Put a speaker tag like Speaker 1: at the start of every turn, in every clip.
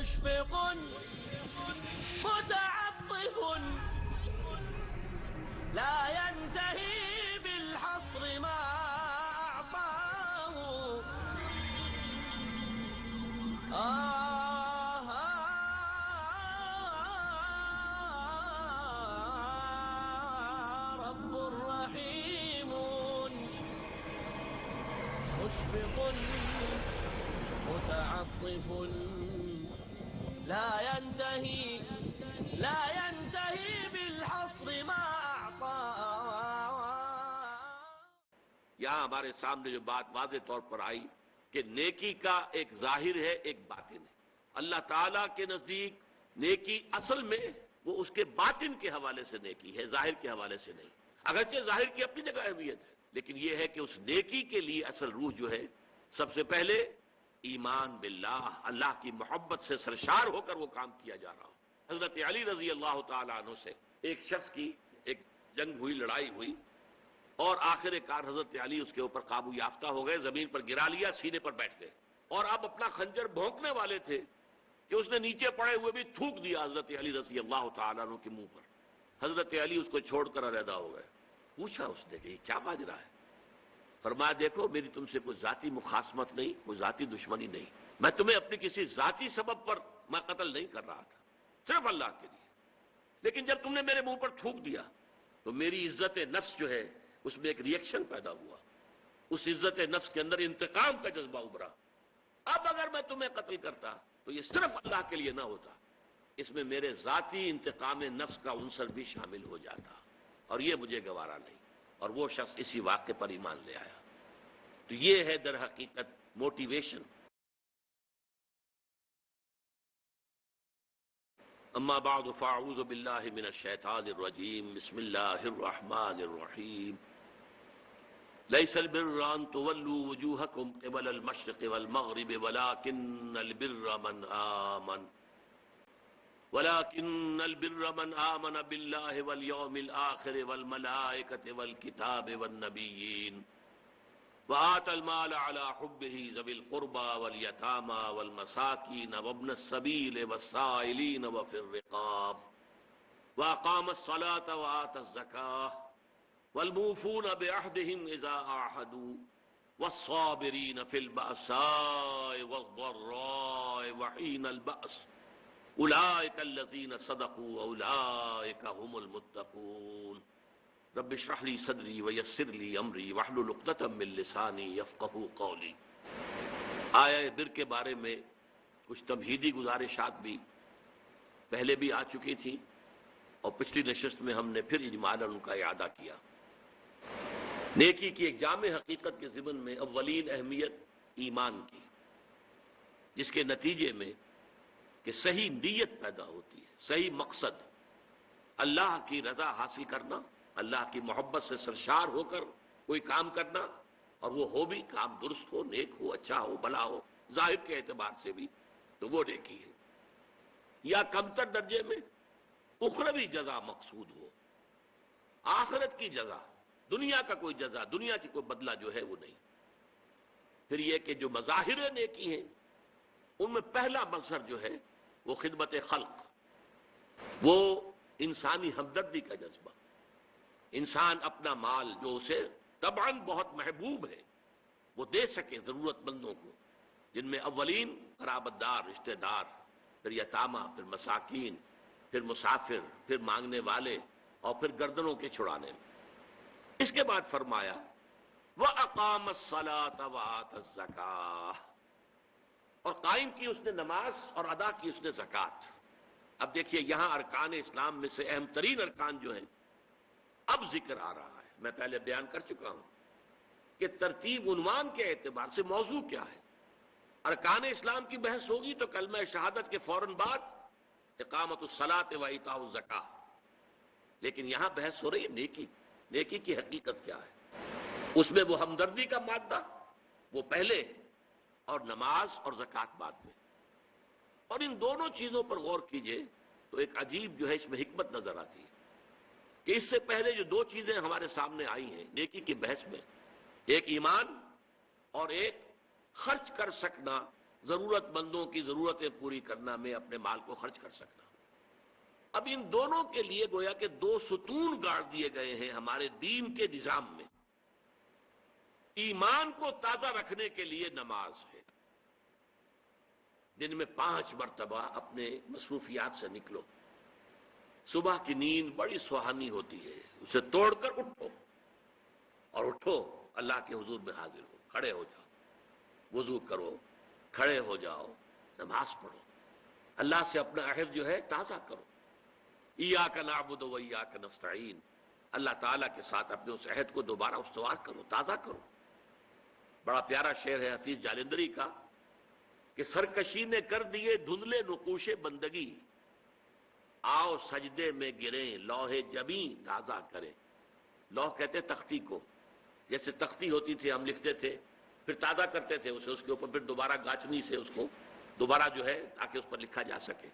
Speaker 1: مشفق متعطف لا ينتهي بالحصر ما أعطاه. رب رحيم مشفق متعطف لا ينتهي بالحصر ما أعطى.
Speaker 2: یہاں ہمارے سامنے جو بات واضح طور پر آئی کہ نیکی کا ایک ظاہر ہے ایک باطن ہے. اللہ تعالیٰ کے نزدیک نیکی اصل میں وہ اس کے باطن کے حوالے سے نیکی ہے، ظاہر کے حوالے سے نہیں. اگرچہ ظاہر کی اپنی جگہ اہمیت ہے، لیکن یہ ہے کہ اس نیکی کے لیے اصل روح جو ہے سب سے پہلے ایمان باللہ، اللہ کی محبت سے سرشار ہو کر وہ کام کیا جا رہا ہو. حضرت علی رضی اللہ تعالیٰ عنہ سے ایک شخص کی ایک جنگ ہوئی، لڑائی ہوئی، اور آخر کار حضرت علی اس کے اوپر قابو یافتہ ہو گئے، زمین پر گرا لیا، سینے پر بیٹھ گئے، اور اب اپنا خنجر بھونکنے والے تھے کہ اس نے نیچے پڑے ہوئے بھی تھوک دیا حضرت علی رضی اللہ تعالیٰ عنہ کے منہ پر. حضرت علی اس کو چھوڑ کر علیحدہ ہو گئے. پوچھا اس نے کہ یہ کیا ماجرا ہے؟ فرمایا دیکھو میری تم سے کوئی ذاتی مخاصمت نہیں، کوئی ذاتی دشمنی نہیں، میں تمہیں اپنی کسی ذاتی سبب پر میں قتل نہیں کر رہا تھا، صرف اللہ کے لیے. لیکن جب تم نے میرے منہ پر تھوک دیا تو میری عزت نفس جو ہے اس میں ایک ری ایکشن پیدا ہوا، اس عزت نفس کے اندر انتقام کا جذبہ ابھرا. اب اگر میں تمہیں قتل کرتا تو یہ صرف اللہ کے لیے نہ ہوتا، اس میں میرے ذاتی انتقام نفس کا عنصر بھی شامل ہو جاتا، اور یہ مجھے گوارا نہیں. اور وہ شخص اسی واقعے پر ایمان لے آیا. تو یہ ہے در حقیقت موٹیویشن. اما بعد فاعوذ باللہ من الشیطان الرجیم. بسم اللہ الرحمن الرحیم. لیس البر ان تولوا وجوہکم قبل المشرق والمغرب ولكن البر من آمن باللہ والیوم الآخر والملائکۃ والکتاب والنبیین وآتى المال على حبه ذوي القربى واليتامى والمساكين وابن السبيل والسائلين وفي الرقاب وأقام الصلاة وآتى الزكاة والموفون بعهدهم إذا عاهدوا والصابرين في البأساء والضراء وحين البأس أولئك الذين صدقوا وأولئك هم المتقون. رب اشرح لي صدری ویسر لي امری واحلل عقدۃ من لسانی یفقہوا قولی. آیہ بر کے بارے میں کچھ تمہیدی گزارشات بھی پہلے بھی آ چکی تھیں، اور پچھلی نشست میں ہم نے پھر اجمالاً ان کا اعادہ کیا. نیکی کی ایک جامع حقیقت کے ضمن میں اولین اہمیت ایمان کی، جس کے نتیجے میں کہ صحیح نیت پیدا ہوتی ہے، صحیح مقصد اللہ کی رضا حاصل کرنا، اللہ کی محبت سے سرشار ہو کر کوئی کام کرنا، اور وہ ہو بھی کام درست ہو، نیک ہو، اچھا ہو، بھلا ہو، ظاہر کے اعتبار سے بھی، تو وہ نیکی ہے. یا کمتر درجے میں اخروی جزا مقصود ہو، آخرت کی جزا، دنیا کا کوئی جزا، دنیا کی کوئی بدلہ جو ہے وہ نہیں. پھر یہ کہ جو مظاہر نیکی ہیں ان میں پہلا مظہر جو ہے وہ خدمت خلق، وہ انسانی ہمدردی کا جذبہ. انسان اپنا مال جو اسے طبعاً بہت محبوب ہے وہ دے سکے ضرورت مندوں کو، جن میں اولین قرابت دار، رشتہ دار، پھر یتامہ، پھر مساکین، پھر مسافر، پھر مانگنے والے، اور پھر گردنوں کے چھڑانے. اس کے بعد فرمایا وَأَقَامَ الصَّلَاةَ وَآتَى الزَّكَاةَ، اور قائم کی اس نے نماز اور ادا کی اس نے زکوٰۃ. اب دیکھیے یہاں ارکان اسلام میں سے اہم ترین ارکان جو ہیں اب ذکر آ رہا ہے. میں پہلے بیان کر چکا ہوں کہ ترتیب عنوان کے اعتبار سے موضوع کیا ہے. ارکان اسلام کی بحث ہوگی تو کلمہ شہادت کے فوراً بعد اقامت الصلاۃ و ایتاء الزکاۃ. لیکن یہاں بحث ہو رہی ہے نیکی. نیکی کی حقیقت کیا ہے؟ اس میں وہ ہمدردی کا مادہ وہ پہلے، اور نماز اور زکوٰۃ بعد میں. اور ان دونوں چیزوں پر غور کیجئے تو ایک عجیب جو ہے اس میں حکمت نظر آتی ہے کہ اس سے پہلے جو دو چیزیں ہمارے سامنے آئی ہیں نیکی کی بحث میں، ایک ایمان اور ایک خرچ کر سکنا ضرورت مندوں کی ضرورتیں پوری کرنا میں اپنے مال کو خرچ کر سکنا. اب ان دونوں کے لیے گویا کہ دو ستون گاڑ دیے گئے ہیں ہمارے دین کے نظام میں. ایمان کو تازہ رکھنے کے لیے نماز ہے. دن میں 5 مرتبہ اپنے مصروفیات سے نکلو. صبح کی نیند بڑی سہانی ہوتی ہے، اسے توڑ کر اٹھو، اور اٹھو اللہ کے حضور میں حاضر ہو، کھڑے ہو جاؤ، وضو کرو، کھڑے ہو جاؤ، نماز پڑھو، اللہ سے اپنا عہد جو ہے تازہ کرو. ایاک نعبد و ایاک نستعین، اللہ تعالیٰ کے ساتھ اپنے اس عہد کو دوبارہ استوار کرو، تازہ کرو. بڑا پیارا شعر ہے حفیظ جالندری کا کہ سرکشی نے کر دیے دھندلے نقوش بندگی، آؤ سجدے میں گریں لوح جبیں تازہ کریں. لوح کہتے تختی کو، جیسے تختی ہوتی تھی ہم لکھتے تھے، پھر تازہ کرتے تھے اسے، اس کے اوپر پھر دوبارہ گاچنی سے اس کو دوبارہ جو ہے تاکہ اس پر لکھا جا سکے.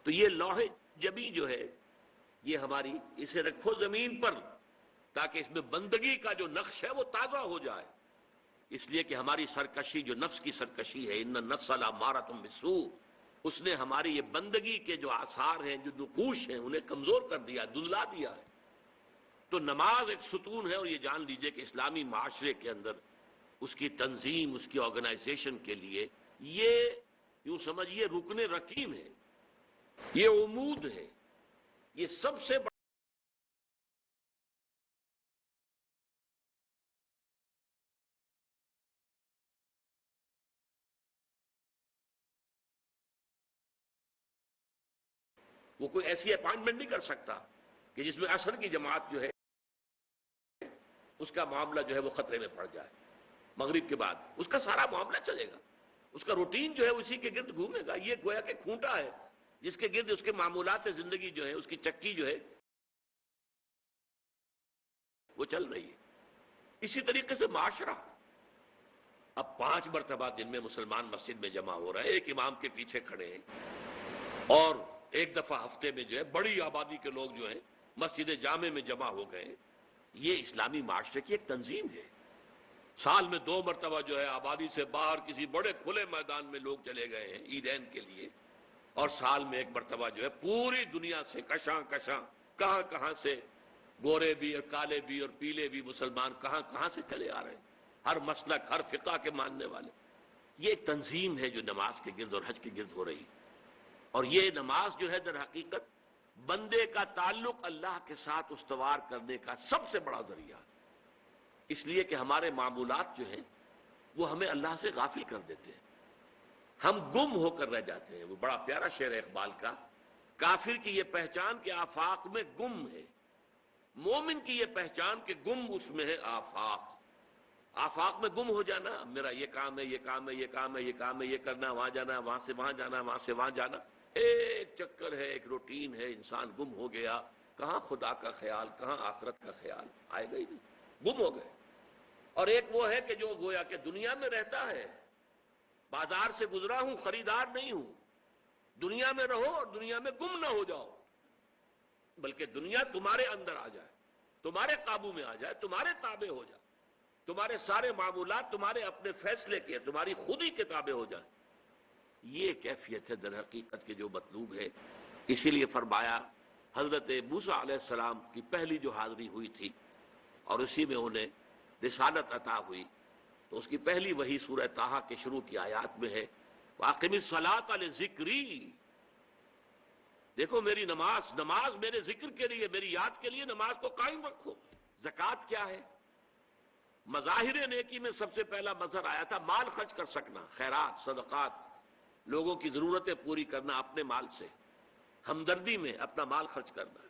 Speaker 2: تو یہ لوح جبیں جو ہے یہ ہماری، اسے رکھو زمین پر تاکہ اس میں بندگی کا جو نقش ہے وہ تازہ ہو جائے. اس لیے کہ ہماری سرکشی جو نفس کی سرکشی ہے، ان النفس لامارۃ بالسوء، اس نے ہماری یہ بندگی کے جو آثار ہیں، جو نقوش ہیں، انہیں کمزور کر دیا، دھندلا دیا ہے. تو نماز ایک ستون ہے، اور یہ جان لیجئے کہ اسلامی معاشرے کے اندر اس کی تنظیم، اس کی آرگنائزیشن کے لیے یہ یوں سمجھیے رکن رکین ہے، یہ عمود ہے، یہ سب سے بڑا. وہ کوئی ایسی اپائنٹمنٹ نہیں کر سکتا کہ جس میں عصر کی جماعت جو ہے اس کا معاملہ جو ہے وہ خطرے میں پڑ جائے. مغرب کے بعد اس کا سارا معاملہ چلے گا، اس کا روٹین جو ہے اسی کے گرد گھومے گا. یہ گویا کہ کھونٹا ہے جس کے گرد اس کے معمولات زندگی جو ہے، اس کی چکی جو ہے وہ چل رہی ہے. اسی طریقے سے معاشرہ. اب 5 مرتبہ دن میں مسلمان مسجد میں جمع ہو رہے ہیں، ایک امام کے پیچھے کھڑے ہیں، اور ایک دفعہ ہفتے میں جو ہے بڑی آبادی کے لوگ جو ہیں مسجد جامع میں جمع ہو گئے. یہ اسلامی معاشرے کی ایک تنظیم ہے. سال میں 2 مرتبہ جو ہے آبادی سے باہر کسی بڑے کھلے میدان میں لوگ چلے گئے ہیں عیدین کے لیے، اور سال میں 1 مرتبہ جو ہے پوری دنیا سے کشاں کہاں کہاں سے گورے بھی اور کالے بھی اور پیلے بھی مسلمان کہاں سے چلے آ رہے ہیں، ہر مسلک، ہر فقہ کے ماننے والے. یہ ایک تنظیم ہے جو نماز کے گرد اور حج کے گرد ہو رہی. اور یہ نماز جو ہے در حقیقت بندے کا تعلق اللہ کے ساتھ استوار کرنے کا سب سے بڑا ذریعہ ہے. اس لیے کہ ہمارے معمولات جو ہیں وہ ہمیں اللہ سے غافل کر دیتے ہیں، ہم گم ہو کر رہ جاتے ہیں. وہ بڑا پیارا شعر ہے اقبال کا، کافر کی یہ پہچان کہ آفاق میں گم ہے، مومن کی یہ پہچان کہ گم اس میں ہے آفاق. آفاق میں گم ہو جانا، میرا یہ کام ہے، یہ کام ہے، یہ کام ہے، یہ کام ہے، یہ کرنا، وہاں جانا، وہاں سے وہاں جانا، وہاں سے وہاں جانا، ایک چکر ہے، ایک روٹین ہے. انسان گم ہو گیا. کہاں خدا کا خیال، کہاں آخرت کا خیال، آئے گا ہی نہیں، گم ہو گئے. اور ایک وہ ہے کہ جو گویا کہ دنیا میں رہتا ہے، بازار سے گزرا ہوں، خریدار نہیں ہوں. دنیا میں رہو اور دنیا میں گم نہ ہو جاؤ، بلکہ دنیا تمہارے اندر آ جائے، تمہارے قابو میں آ جائے، تمہارے تابع ہو جائے، تمہارے سارے معمولات تمہارے اپنے فیصلے کے، تمہاری خودی کے تابع ہو جائے. یہ کیفیت ہے در حقیقت کے جو مطلوب ہے. اسی لیے فرمایا حضرت موسیٰ علیہ السلام کی پہلی جو حاضری ہوئی تھی اور اسی میں انہیں رسالت عطا ہوئی، تو اس کی پہلی وحی سورہ طٰہٰ کے شروع کی آیات میں ہے وَأَقِمِ الصَّلَاةَ لِذِكْرِي. دیکھو میری نماز میرے ذکر کے لیے، میری یاد کے لیے نماز کو قائم رکھو. زکوٰۃ کیا ہے؟ مظاہر نیکی میں سب سے پہلا مظہر آیا تھا مال خرچ کر سکنا، خیرات، صدقات، لوگوں کی ضرورتیں پوری کرنا اپنے مال سے، ہمدردی میں اپنا مال خرچ کرنا.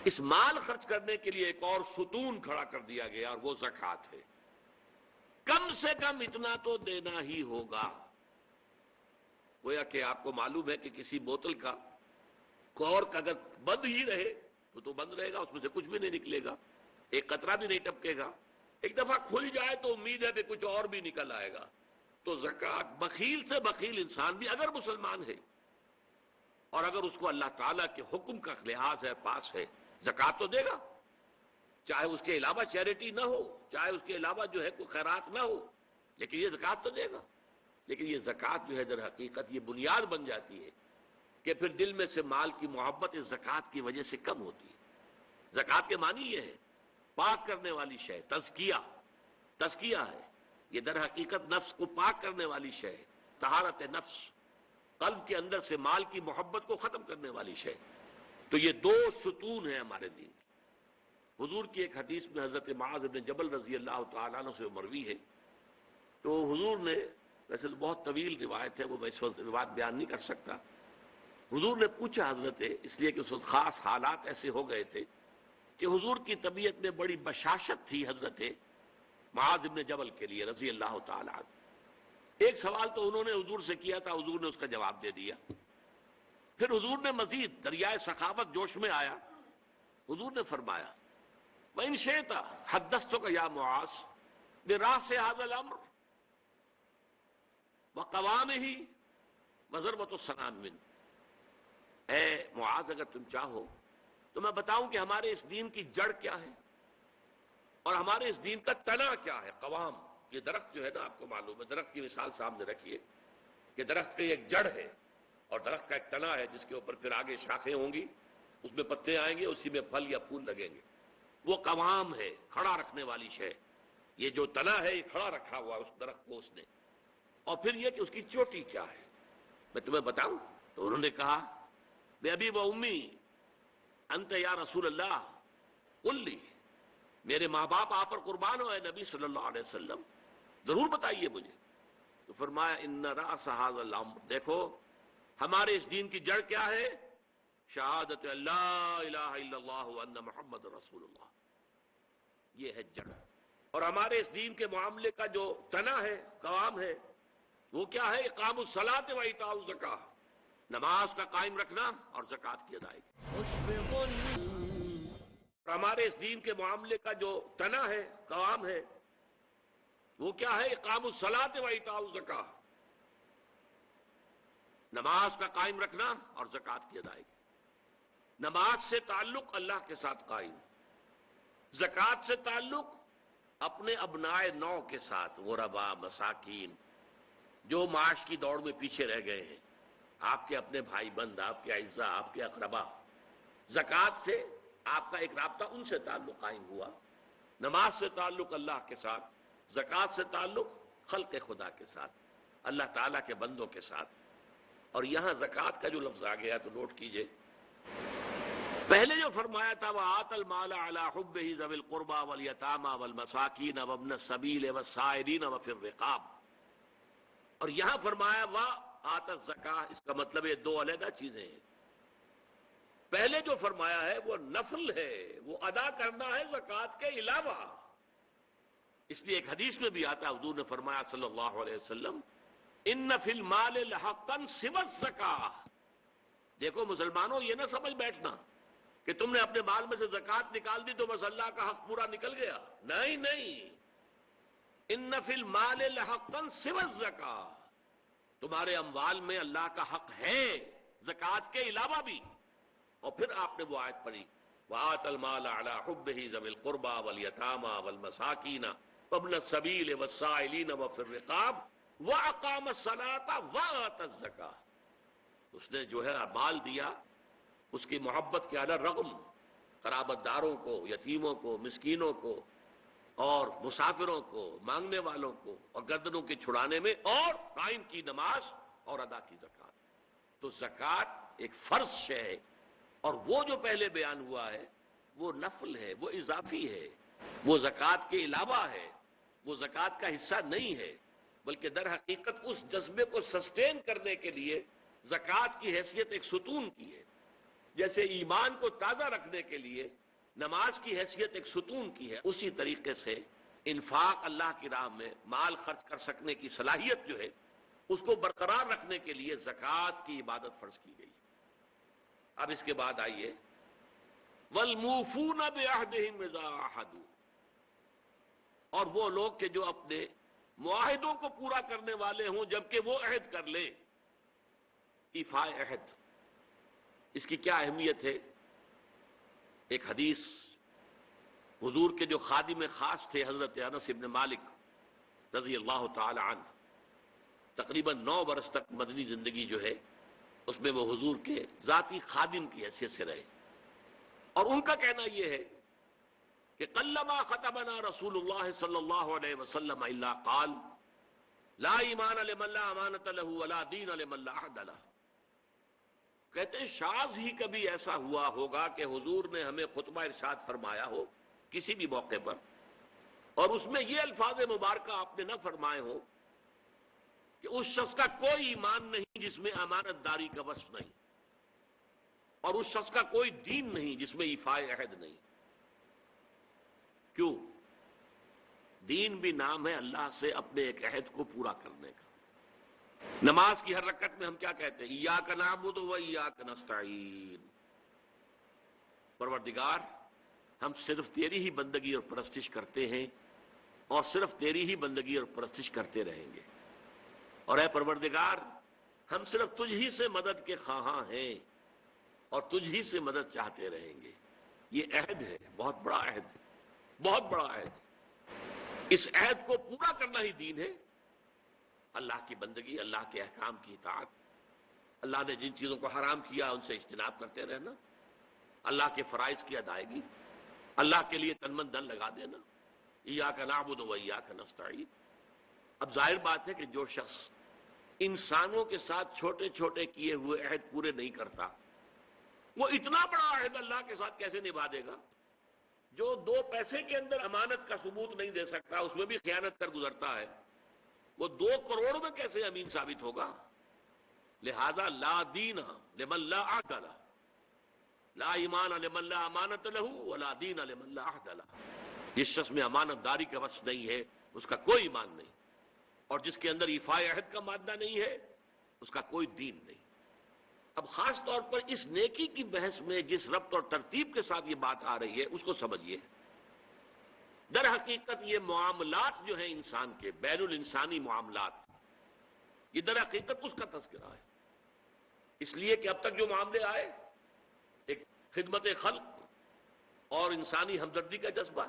Speaker 2: اس مال خرچ کرنے کے لیے ایک اور ستون کھڑا کر دیا گیا، اور وہ زکوٰۃ ہے. کم سے کم اتنا تو دینا ہی ہوگا. گویا کہ آپ کو معلوم ہے کہ کسی بوتل کا کورک اگر بند ہی رہے تو بند رہے گا، اس میں سے کچھ بھی نہیں نکلے گا، ایک قطرہ بھی نہیں ٹپکے گا. ایک دفعہ کھل جائے تو امید ہے کہ کچھ اور بھی نکل آئے گا. تو زکوٰۃ، بخیل سے بخیل انسان بھی اگر مسلمان ہے اور اگر اس کو اللہ تعالیٰ کے حکم کا لحاظ ہے، پاس ہے، زکوٰۃ تو دے گا. چاہے اس کے علاوہ چیریٹی نہ ہو، چاہے اس کے علاوہ جو ہے کوئی خیرات نہ ہو، لیکن یہ زکوٰۃ تو دے گا. لیکن یہ زکوٰۃ جو ہے در حقیقت یہ بنیاد بن جاتی ہے کہ پھر دل میں سے مال کی محبت اس زکوٰۃ کی وجہ سے کم ہوتی ہے۔ زکوٰۃ کے معنی یہ ہے پاک کرنے والی شے، تزکیہ ہے، یہ در حقیقت نفس کو پاک کرنے والی شے ہے، طہارت نفس، قلب کے اندر سے مال کی محبت کو ختم کرنے والی شے۔ تو یہ دو ستون ہیں ہمارے دین کی۔ حضور کی ایک حدیث میں حضرت معاذ بن جبل رضی اللہ تعالیٰ عنہ سے مروی ہے، تو حضور نے، ویسے بہت طویل روایت ہے، وہ میں اس وقت روایت بیان نہیں کر سکتا، حضور نے پوچھا حضرت، اس لیے کہ اس وقت خاص حالات ایسے ہو گئے تھے کہ حضور کی طبیعت میں بڑی بشاشت تھی حضرت معاذ بن جبل کے لیے رضی اللہ تعالیٰ عنہ۔ ایک سوال تو انہوں نے حضور سے کیا تھا، حضور نے اس کا جواب دے دیا۔ پھر حضور نے مزید دریائے سخاوت جوش میں آیا، حضور نے فرمایا وَإِن شِئْتَ حَدَّثْتُكَ يَا مُعَاذ بِرَأْسِ هَذَا الْأَمْرِ وَقَوَامِهِ وَضَرْبَةُ السَّنَامِ مِنْهُ۔ اے معاذ، اگر تم چاہو تو میں بتاؤں کہ ہمارے اس دین کی جڑ کیا ہے اور ہمارے اس دین کا تنا کیا ہے۔ قوام، یہ درخت جو ہے نا، آپ کو معلوم ہے، درخت کی مثال سامنے رکھیے کہ درخت کی ایک جڑ ہے اور درخت کا ایک تنا ہے جس کے اوپر پھر آگے شاخیں ہوں گی، اس میں پتے آئیں گے، اسی میں پھل یا پھول لگیں گے۔ وہ قوام ہے، کھڑا رکھنے والی شے۔ یہ جو تنا ہے یہ کھڑا رکھا ہوا اس درخت کو اس نے، اور پھر یہ کہ اس کی چوٹی کیا ہے، میں تمہیں بتاؤں؟ تو انہوں نے کہا بے ابی و امی انت یا رسول اللہ قل لی، میرے ماں باپ آپ پر قربان ہو اے نبی صلی اللہ علیہ وسلم، ضرور بتائیے مجھے۔ تو فرمایا ان رأس هذا الامر، دیکھو ہمارے اس دین کی جڑ کیا ہے؟ شہادت اللہ الہ الا اللہ وان محمد رسول اللہ، یہ ہے جڑ۔ اور ہمارے اس دین کے معاملے کا جو تنا ہے، قوام ہے، وہ کیا ہے؟ اقام الصلاۃ و ایتاء الزکاۃ، نماز کا قائم رکھنا اور زکوٰۃ کی ادائیگی۔
Speaker 1: مشفق
Speaker 2: اور ہمارے اس دین کے معاملے کا جو تنا ہے، قوام ہے، وہ کیا ہے؟ اقام الصلاۃ و ایتاء الزکاۃ، نماز کا قائم رکھنا اور زکوٰۃ کی ادائیگی۔ نماز سے تعلق اللہ کے ساتھ قائم، زکوٰۃ سے تعلق اپنے ابناء نو کے ساتھ، غربا، مساکین، جو معاش کی دوڑ میں پیچھے رہ گئے ہیں، آپ کے اپنے بھائی بند، آپ کے اعزاء، آپ کے اقربا۔ زکوٰۃ سے آپ کا ایک رابطہ ان سے تعلق قائم ہوا۔ نماز سے تعلق اللہ کے ساتھ، زکوٰۃ سے تعلق خلق خدا کے ساتھ، اللہ تعالیٰ کے بندوں کے ساتھ۔ اور یہاں زکوٰۃ کا جو لفظ آ گیا تو نوٹ کیجئے، پہلے جو فرمایا تھا وَآتَ الْمَالَ عَلَىٰ حُبِّهِ ذَوِي الْقُرْبَىٰ وَالْيَتَامَىٰ وَالْمَسَاكِينَ وَابْنَ السَّبِيلِ وَالسَّائِلِينَ وَفِي الرِّقَابِ، اور یہاں فرمایا وَآتَ الزَّكَاةَ، اس کا مطلب یہ دو علیحدہ چیزیں ہیں۔ پہلے جو فرمایا ہے وہ نفل ہے، وہ ادا کرنا ہے زکوٰۃ کے علاوہ۔ اس لیے ایک حدیث میں بھی آتا ہے، حضور نے فرمایا صلی اللہ علیہ وسلم ان فی المال لحقا سوى الزکاۃ۔ دیکھو مسلمانوں، یہ نہ سمجھ بیٹھنا کہ تم نے اپنے مال میں سے زکوٰۃ نکال دی تو بس اللہ کا حق پورا نکل گیا، نہیں نہیں، ان فی المال لحقا سوى الزکاۃ، تمہارے اموال میں اللہ کا حق ہے زکوٰۃ کے علاوہ بھی۔ اور پھر آپ نے وہ آیت پڑھی وَآتَ الْمَالَ عَلَىٰ حُبِّهِ ذَوِي الْقُرْبَىٰ وَالْيَتَامَىٰ وَالْمَسَاكِينَ وَابْنَ السَّبِيلِ وَالسَّائِلِينَ وَفِي الرِّقَابِ وَأَقَامَ الصَّلَاةَ وَآتَى الزَّكَاةَ، اس نے جو ہے مال دیا، اس کی محبت کے علی رغم قرابت داروں کو، یتیموں کو، مسکینوں کو اور مسافروں کو، مانگنے والوں کو، اور گردنوں کے چھڑانے میں، اور قائم کی نماز اور ادا کی زکوٰۃ۔ تو زکوٰۃ ایک فرض شے ہے، اور وہ جو پہلے بیان ہوا ہے وہ نفل ہے، وہ اضافی ہے، وہ زکوٰۃ کے علاوہ ہے، وہ زکوٰۃ کا حصہ نہیں ہے، بلکہ در حقیقت اس جذبے کو سسٹین کرنے کے لیے زکوٰۃ کی حیثیت ایک ستون کی ہے۔ جیسے ایمان کو تازہ رکھنے کے لیے نماز کی حیثیت ایک ستون کی ہے، اسی طریقے سے انفاق اللہ کی راہ میں مال خرچ کر سکنے کی صلاحیت جو ہے اس کو برقرار رکھنے کے لیے زکوٰۃ کی عبادت فرض کی گئی۔ اب اس کے بعد آئیے وَالْمُوفُونَ بِعَهْدِهِمْ إِذَا عَاهَدُوا، اور وہ لوگ کہ جو اپنے معاہدوں کو پورا کرنے والے ہوں جبکہ وہ عہد کر لیں۔ ایفاء عہد، اس کی کیا اہمیت ہے؟ ایک حدیث، حضور کے جو خادم خاص تھے حضرت انس بن مالک رضی اللہ تعالی عنہ، تقریباً 9 برس تک مدنی زندگی جو ہے اس میں وہ حضور کے ذاتی خادم کی حیثیت سے رہے، اور ان کا کہنا یہ ہے کہ قلما خطبنا رسول اللہ صلی اللہ علیہ وسلم الا قال لا ایمان لمن لا امانۃ له ولا دین لمن لا عہد له. کہتے ہیں شاذ ہی کبھی ایسا ہوا ہوگا کہ حضور نے ہمیں خطبہ ارشاد فرمایا ہو کسی بھی موقع پر، اور اس میں یہ الفاظ مبارکہ آپ نے نہ فرمائے ہو کہ اس شخص کا کوئی ایمان نہیں جس میں امانت داری کا وصف نہیں، اور اس شخص کا کوئی دین نہیں جس میں ایفاء عہد نہیں. کیوں؟ دین بھی نام ہے اللہ سے اپنے ایک عہد کو پورا کرنے کا. نماز کی ہر رکعت میں ہم کیا کہتے ہیں؟ ایاک نعبد و ایاک نستعین. پروردگار ہم صرف تیری ہی بندگی اور پرستش کرتے ہیں، اور صرف تیری ہی بندگی اور پرستش کرتے رہیں گے. اور اے پروردگار ہم صرف تجھ ہی سے مدد کے خواہاں ہیں اور تجھ ہی سے مدد چاہتے رہیں گے. یہ عہد ہے، بہت بڑا عہد ہے، بہت بڑا عہد. اس عہد کو پورا کرنا ہی دین ہے. اللہ کی بندگی، اللہ کے احکام کی اطاعت، اللہ نے جن چیزوں کو حرام کیا ان سے اجتناب کرتے رہنا، اللہ کے فرائض کی ادائیگی، اللہ کے لیے تن من دھن لگا دینا. ایاک نعبد و ایاک نستعین. اب ظاہر بات ہے کہ جو شخص انسانوں کے ساتھ چھوٹے چھوٹے کیے ہوئے عہد پورے نہیں کرتا، وہ اتنا بڑا عہد اللہ کے ساتھ کیسے نبھا دے گا؟ جو 2 پیسے کے اندر امانت کا ثبوت نہیں دے سکتا، اس میں بھی خیانت کر گزرتا ہے، وہ 2 کروڑ میں کیسے امین ثابت ہوگا؟ لہذا لا دین لمن لا عہد لہ، لا ایمان لمن لا امانت لہ ولا دین لمن لا عہد لہ. جس شخص میں امانت داری کا وصف نہیں ہے اس کا کوئی ایمان نہیں، اور جس کے اندر ایفاء عہد کا مادہ نہیں ہے اس کا کوئی دین نہیں. اب خاص طور پر اس نیکی کی بحث میں جس ربط اور ترتیب کے ساتھ یہ بات آ رہی ہے اس کو سمجھیے. در حقیقت یہ معاملات جو ہیں انسان کے بین الانسانی معاملات، یہ در حقیقت اس کا تذکرہ ہے. اس لیے کہ اب تک جو معاملے آئے، ایک خدمت خلق اور انسانی ہمدردی کا جذبہ،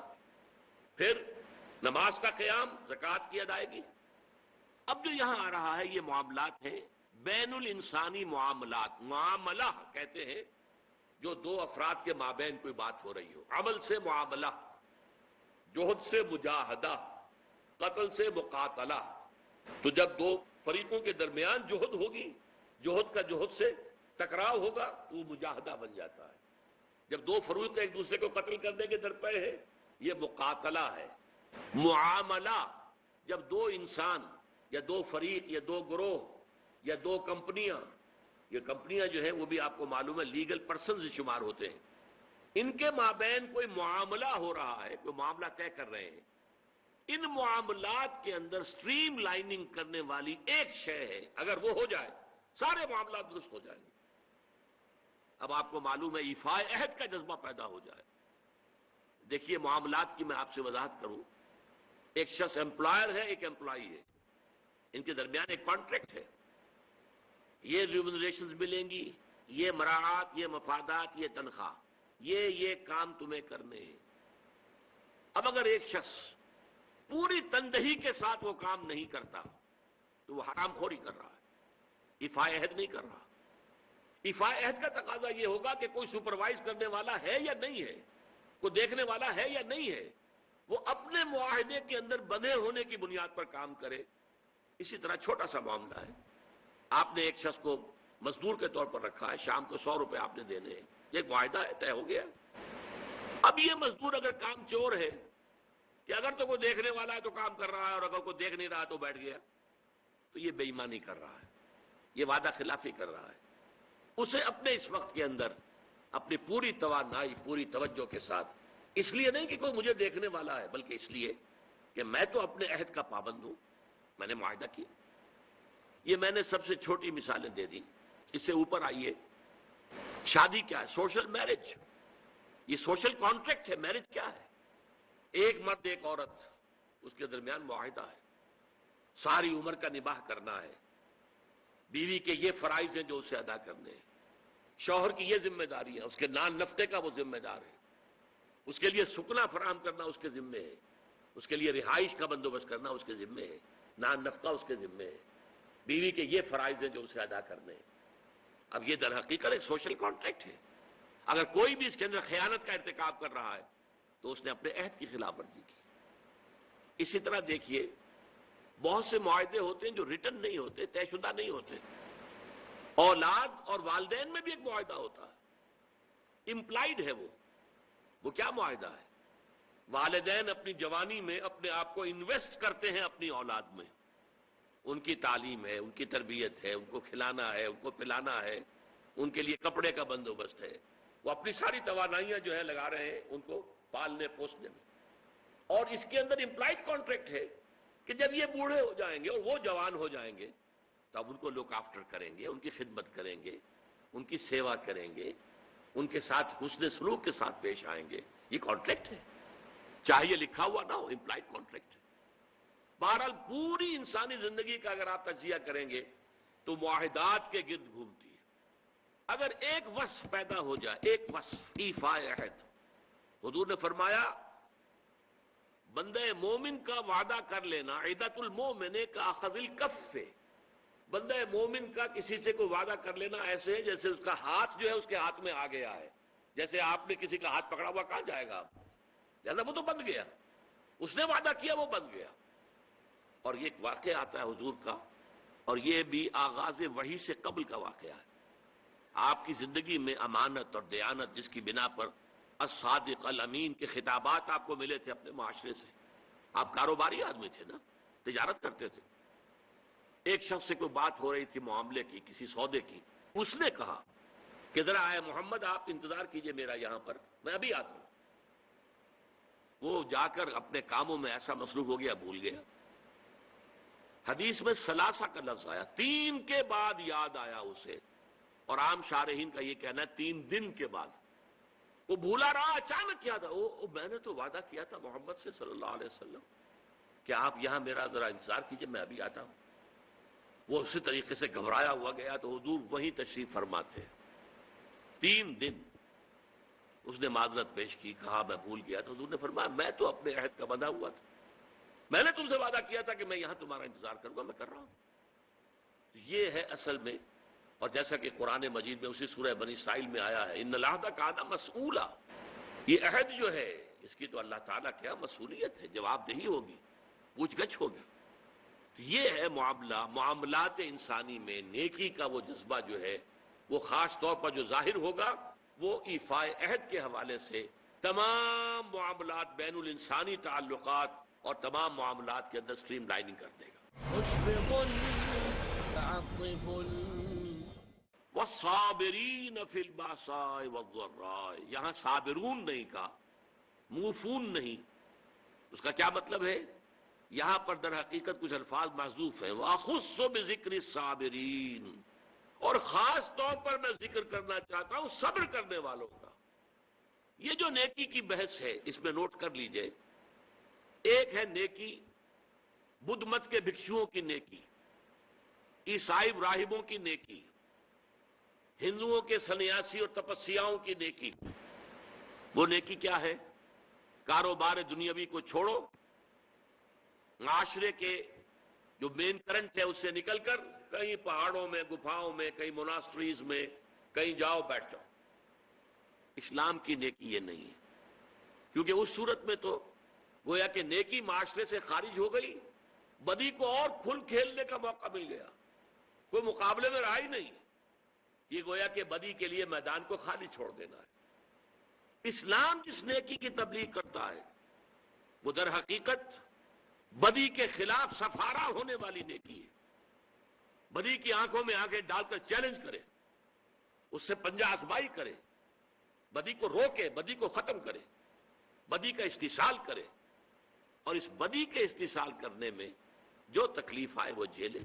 Speaker 2: پھر نماز کا قیام، زکوٰۃ کی ادائیگی. اب جو یہاں آ رہا ہے یہ معاملات ہیں بین الانسانی معاملات. معاملہ کہتے ہیں جو 2 افراد کے مابین کوئی بات ہو رہی ہو. عمل سے معاملہ، جوہد سے مجاہدہ، قتل سے مقاتلہ. تو جب 2 فریقوں کے درمیان جوہد ہوگی، جوہد کا جوہد سے ٹکراؤ ہوگا تو وہ مجاہدہ بن جاتا ہے. جب 2 فریق ایک دوسرے کو قتل کرنے کے درپے ہیں یہ مقاتلہ ہے. معاملہ جب 2 انسان یا 2 فریق یا 2 گروہ یا 2 کمپنیاں، یہ کمپنیاں جو ہیں وہ بھی آپ کو معلوم ہے لیگل پرسنز شمار ہوتے ہیں، ان کے مابین کوئی معاملہ ہو رہا ہے، کوئی معاملہ طے کر رہے ہیں. ان معاملات کے اندر سٹریم لائننگ کرنے والی ایک شے ہے، اگر وہ ہو جائے سارے معاملات درست ہو جائیں گے. اب آپ کو معلوم ہے ایفاء عہد کا جذبہ پیدا ہو جائے. دیکھیے معاملات کی میں آپ سے وضاحت کروں. ایک شخص امپلائر ہے، ایک امپلائی ہے، ان کے درمیان ایک کانٹریکٹ ہے. یہ ریمونریشنز ملیں گی، یہ مراعات، یہ مفادات، یہ تنخواہ، یہ کام تمہیں کرنے ہیں. اب اگر ایک شخص پوری تندہی کے ساتھ وہ کام نہیں کرتا تو وہ حرام خوری کر رہا ہے، ایفاء عہد نہیں کر رہا. ایفاء عہد کا تقاضا یہ ہوگا کہ کوئی سپروائز کرنے والا ہے یا نہیں ہے، کوئی دیکھنے والا ہے یا نہیں ہے، وہ اپنے معاہدے کے اندر بندھے ہونے کی بنیاد پر کام کرے. اسی طرح چھوٹا سا معاملہ ہے، آپ نے ایک شخص کو مزدور کے طور پر رکھا ہے، شام کو 100 روپے آپ نے دینے ہیں، ایک معاہدہ ہے، طے ہو گیا. اب یہ مزدور اگر کام چور ہے کہ اگر تو کوئی دیکھنے والا ہے تو کام کر رہا ہے اور اگر کوئی دیکھ نہیں رہا تو بیٹھ گیا، تو یہ بے ایمانی کر رہا ہے، یہ وعدہ خلافی کر رہا ہے. اسے اپنے اس وقت کے اندر اپنی پوری توانائی، پوری توجہ کے ساتھ، اس لیے نہیں کہ کوئی مجھے دیکھنے والا ہے بلکہ اس لیے کہ میں تو اپنے عہد کا پابند ہوں، میں نے معاہدہ کیا. یہ میں نے سب سے چھوٹی مثالیں دے دی. اس سے اوپر آئیے، شادی کیا ہے؟ Social marriage. یہ سوشل کانٹریکٹ ہے. میرج کیا ہے؟ ایک مرد ایک عورت، اس کے درمیان معاہدہ ہے، ساری عمر کا نباہ کرنا ہے. بیوی کے یہ فرائض ہیں جو اسے ادا کرنے ہیں، شوہر کی یہ ذمہ داری ہے، اس کے نان نفقے کا وہ ذمہ دار ہے، اس کے لیے سکنا فراہم کرنا اس کے ذمے ہے، اس کے لیے رہائش کا بندوبست کرنا اس کے ذمے ہے، نان نفقہ اس کے ذمے ہے. بیوی کے یہ فرائض ہیں جو اسے ادا کرنے ہیں۔ اب یہ در حقیقت ایک سوشل کانٹریکٹ ہے، اگر کوئی بھی اس کے اندر خیانت کا ارتکاب کر رہا ہے تو اس نے اپنے عہد کی خلاف ورزی کی۔ اسی طرح دیکھیے بہت سے معاہدے ہوتے ہیں جو ریٹن نہیں ہوتے، طے شدہ نہیں ہوتے۔ اولاد اور والدین میں بھی ایک معاہدہ ہوتا ہے، امپلائڈ ہے وہ کیا معاہدہ ہے؟ والدین اپنی جوانی میں اپنے آپ کو انویسٹ کرتے ہیں اپنی اولاد میں، ان کی تعلیم ہے، ان کی تربیت ہے، ان کو کھلانا ہے، ان کو پلانا ہے، ان کے لیے کپڑے کا بندوبست ہے، وہ اپنی ساری توانائیاں جو ہے لگا رہے ہیں ان کو پالنے پوسنے میں۔ اور اس کے اندر امپلائڈ کانٹریکٹ ہے کہ جب یہ بوڑھے ہو جائیں گے اور وہ جوان ہو جائیں گے تب ان کو لک آفٹر کریں گے، ان کی خدمت کریں گے، ان کی سیوا کریں گے، ان کے ساتھ حسن سلوک کے ساتھ پیش آئیں گے۔ یہ کانٹریکٹ ہے، چاہے یہ لکھا ہوا نہ ہو، امپلائڈ کانٹریکٹ ہے۔ بہرحال پوری انسانی زندگی کا اگر آپ تجزیہ کریں گے تو معاہدات کے گرد گھومتی ہے۔ اگر ایک وصف پیدا ہو جائے، ایک وصف ایفاء عہد، حضور نے فرمایا بندہ مومن کا وعدہ کر لینا عدت المومن کا اخذ الکف، بندہ مومن کا کسی سے کوئی وعدہ کر لینا ایسے ہے جیسے اس کا ہاتھ جو ہے اس کے ہاتھ میں آ گیا ہے۔ جیسے آپ نے کسی کا ہاتھ پکڑا ہوا کہاں جائے گا آپ؟ لہذا وہ تو بند گیا، اس نے وعدہ کیا وہ بند گیا۔ اور یہ ایک واقعہ آتا ہے حضور کا، اور یہ بھی آغاز وحی سے قبل کا واقعہ ہے۔ آپ کی زندگی میں امانت اور دیانت جس کی بنا پر الصادق الامین کے خطابات آپ کو ملے تھے اپنے معاشرے سے، آپ کاروباری آدمی تھے نا، تجارت کرتے تھے۔ ایک شخص سے کوئی بات ہو رہی تھی معاملے کی، کسی سودے کی، اس نے کہا کہ ذرا آئے محمد آپ انتظار کیجئے میرا یہاں پر، میں ابھی آتا ہوں۔ وہ جا کر اپنے کاموں میں ایسا مصروف ہو گیا بھول گیا۔ حدیث میں ثلاثہ کا لفظ آیا، 3 کے بعد یاد آیا اسے، اور عام شارحین کا یہ کہنا ہے 3 دن کے بعد۔ وہ بھولا رہا، اچانک یاد آیا، میں نے تو وعدہ کیا تھا محمد سے صلی اللہ علیہ وسلم کہ آپ یہاں میرا ذرا انتظار کیجئے میں ابھی آتا ہوں۔ وہ اسی طریقے سے گھبرایا ہوا گیا تو حضور وہیں تشریف فرما تھے۔ 3 دن اس نے معذرت پیش کی، کہا میں بھول گیا، تو حضور نے فرمایا میں تو اپنے عہد کا بندھا ہوا تھا، میں نے تم سے وعدہ کیا تھا کہ میں یہاں تمہارا انتظار کروں گا، میں کر رہا ہوں۔ یہ ہے اصل میں، اور جیسا کہ قرآن مجید میں اسی سورہ بنی اسرائیل میں آیا ہے ان العہد کان مسئولا، یہ عہد جو ہے اس کی تو اللہ تعالیٰ کیا مسئولیت ہے، جواب دہی ہوگی، پوچھ گچھ ہوگی۔ یہ ہے معاملہ، معاملات انسانی میں نیکی کا وہ جذبہ جو ہے وہ خاص طور پر جو ظاہر ہوگا وہ ایفاء عہد کے حوالے سے تمام معاملات بین الانسانی تعلقات اور تمام معاملات کے اندر سٹریم لائننگ کر دے گا۔
Speaker 1: مشفق متعطف
Speaker 2: والصابرین فی الباساء والضراء، یہاں صابرون نہیں کہا، موفون نہیں۔ اس کا کیا مطلب ہے؟ یہاں پر در حقیقت کچھ الفاظ محذوف ہیں، وَأَخُصُّ بِذِكْرِ الصَّابِرِينَ، اور خاص طور پر میں ذکر کرنا چاہتا ہوں صبر کرنے والوں کا۔ یہ جو نیکی کی بحث ہے اس میں نوٹ کر لیجئے، ایک ہے نیکی بدھ مت کے بھکشوؤں کی نیکی، عیسائی راہبوں کی نیکی، ہندوؤں کے سنیاسی اور تپسیاؤں کی نیکی۔ وہ نیکی کیا ہے؟ کاروبار دنیاوی کو چھوڑو، معاشرے کے جو مین کرنٹ ہے اس سے نکل کر کہیں پہاڑوں میں، گفاؤں میں، کہیں موناسٹریز میں کہیں جاؤ بیٹھ جاؤ۔ اسلام کی نیکی یہ نہیں ہے، کیونکہ اس صورت میں تو گویا کہ نیکی معاشرے سے خارج ہو گئی، بدی کو اور کھل کھیلنے کا موقع مل گیا، کوئی مقابلے میں رہا ہی نہیں۔ یہ گویا کہ بدی کے لیے میدان کو خالی چھوڑ دینا ہے۔ اسلام جس نیکی کی تبلیغ کرتا ہے وہ در حقیقت بدی کے خلاف سفارہ ہونے والی نیکی ہے۔ بدی کی آنکھوں میں آنکھیں ڈال کر چیلنج کرے، اس سے پنجہ آزمائی کرے، بدی کو روکے، بدی کو ختم کرے، بدی کا استحصال کرے، اور اس بدی کے استحصال کرنے میں جو تکلیف آئے وہ جھیلے۔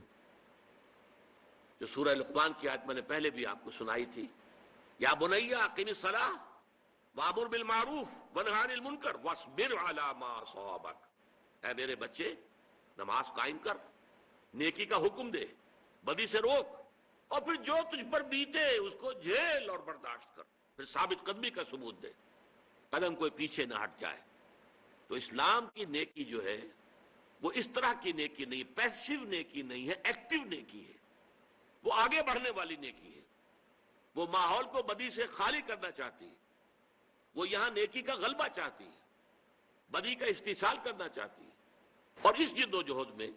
Speaker 2: جو سورہ لقمان کی آیت میں نے پہلے بھی آپ کو سنائی تھی، یا بنی اقم الصلاۃ وامر بالمعروف ونہی عن المنکر واصبر علی ما اصابک، اے میرے بچے نماز قائم کر، نیکی کا حکم دے، بدی سے روک، اور پھر جو تجھ پر بیتے اس کو جھیل اور برداشت کر، پھر ثابت قدمی کا ثبوت دے، قدم کوئی پیچھے نہ ہٹ جائے۔ تو اسلام کی نیکی جو ہے وہ اس طرح کی نیکی نہیں، پیسیو نیکی نہیں ہے، ایکٹیو نیکی ہے، وہ آگے بڑھنے والی نیکی ہے، وہ ماحول کو بدی سے خالی کرنا چاہتی ہے، وہ یہاں نیکی کا غلبہ چاہتی ہے، بدی کا استحصال کرنا چاہتی ہے، اور اس جد و جہد میں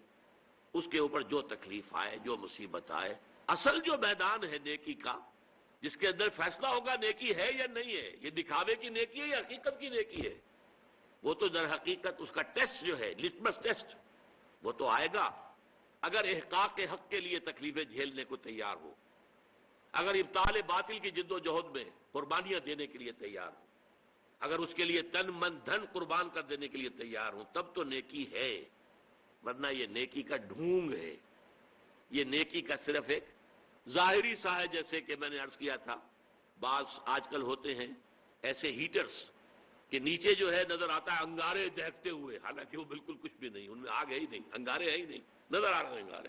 Speaker 2: اس کے اوپر جو تکلیف آئے، جو مصیبت آئے، اصل جو میدان ہے نیکی کا، جس کے اندر فیصلہ ہوگا نیکی ہے یا نہیں ہے، یہ دکھاوے کی نیکی ہے یا حقیقت کی نیکی ہے، وہ تو در حقیقت اس کا ٹیسٹ جو ہے، لٹمس ٹیسٹ، وہ تو آئے گا اگر احقاق حق کے لیے تکلیفیں جھیلنے کو تیار ہو، اگر ابطال باطل کی جد و جہد میں قربانیاں دینے کے لیے تیار ہو، اگر اس کے لیے تن من دھن قربان کر دینے کے لیے تیار ہو، تب تو نیکی ہے، ورنہ یہ نیکی کا ڈھونگ ہے، یہ نیکی کا صرف ایک ظاہری سا ہے، جیسے کہ میں نے عرض کیا تھا بعض آج کل ہوتے ہیں ایسے ہیٹرز کہ نیچے جو ہے نظر آتا ہے انگارے دہکتے ہوئے، حالانکہ وہ بالکل کچھ بھی نہیں، ان میں آگ ہے ہی نہیں، انگارے ہیں ہی نہیں، نظر آ رہے ہیں انگارے،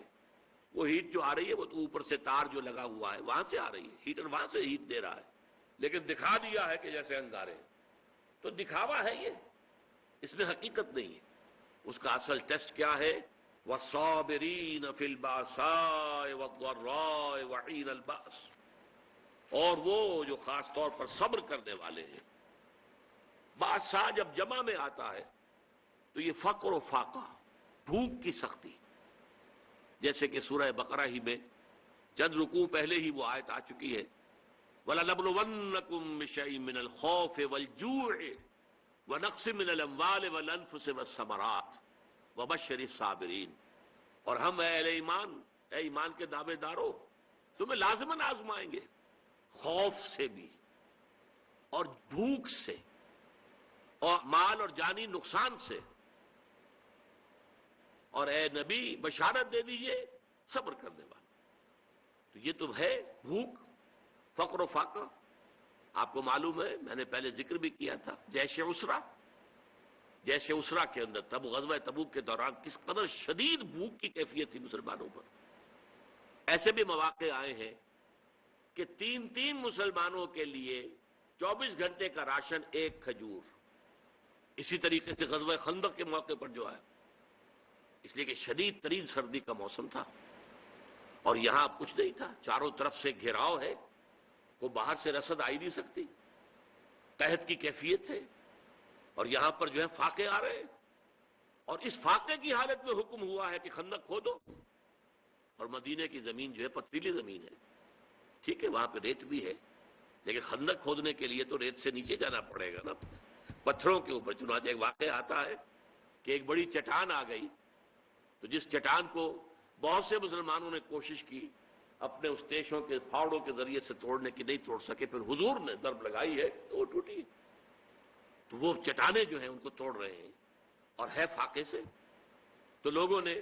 Speaker 2: وہ ہیٹ جو آ رہی ہے وہ تو اوپر سے تار جو لگا ہوا ہے وہاں سے آ رہی ہے، ہیٹر وہاں سے ہیٹ دے رہا ہے، لیکن دکھا دیا ہے کہ جیسے انگارے ہیں، تو دکھاوا ہے یہ، اس میں حقیقت نہیں ہے، اس کا اصل ٹیسٹ کیا ہے؟ وَالصَّابِرِينَ فِي الْبَأْسَاءِ وَالضَّرَّاءِ وَحِينَ الْبَأْسِ، اور وہ جو خاص طور پر صبر کرنے والے ہیں۔ باسا جب جمع میں آتا ہے تو یہ فقر و فاقہ، بھوک کی سختی، جیسے کہ سورہ بقرہ ہی میں چند رکوع پہلے ہی وہ آیت آ چکی ہے، وَلَنَبْلُوَنَّكُم بِشَيْءٍ مِّنَ الْخَوْفِ وَالْجُوعِ وَنَقْصٍ مِّنَ الْأَمْوَالِ وَالْأَنفُسِ وَالثَّمَرَاتِ وَبَشِّرِ الصَّابِرِينَ، اور ہم اے اہل ایمان، اے ایمان کے دعوے دارو، تمہیں لازماً آزمائیں گے، خوف سے بھی اور بھوک سے اور مال اور جانی نقصان سے، اور اے نبی بشارت دے دیجئے صبر کرنے والے، تو یہ تو ہے بھوک، فقر و فاقہ۔ آپ کو معلوم ہے، میں نے پہلے ذکر بھی کیا تھا، جیش اسرا کے اندر تب غزوہ تبوک کے دوران کس قدر شدید بھوک کی کیفیت تھی مسلمانوں پر۔ ایسے بھی مواقع آئے ہیں کہ تین مسلمانوں کے لیے 24 گھنٹے کا راشن ایک کھجور، اسی طریقے سے غزوہ خندق کے موقع پر جو ہے، اس لیے کہ شدید ترین سردی کا موسم تھا اور یہاں اب کچھ نہیں تھا، چاروں طرف سے گھیراؤ ہے، وہ باہر سے رسد آئی نہیں سکتی، قحط کی کیفیت ہے، اور یہاں پر جو ہے فاقے آ رہے ہیں، اور اس فاقے کی حالت میں حکم ہوا ہے کہ خندق کھودو، اور مدینے کی زمین جو ہے پتھریلی زمین ہے، ٹھیک ہے وہاں پہ ریت بھی ہے، لیکن خندق کھودنے کے لیے تو ریت سے نیچے جانا پڑے گا نا، پتھروں کے اوپر۔ چنانچہ ایک واقعہ آتا ہے کہ ایک بڑی چٹان آ گئی، تو جس چٹان کو بہت سے مسلمانوں نے کوشش کی اپنے اس تیشوں کے پھاوڑوں کے ذریعے سے توڑنے کی، نہیں توڑ سکے، پھر حضور نے ضرب لگائی ہے تو وہ ٹوٹی، تو وہ چٹانیں جو ہیں ان کو توڑ رہے ہیں، اور ہے فاقے سے، تو لوگوں نے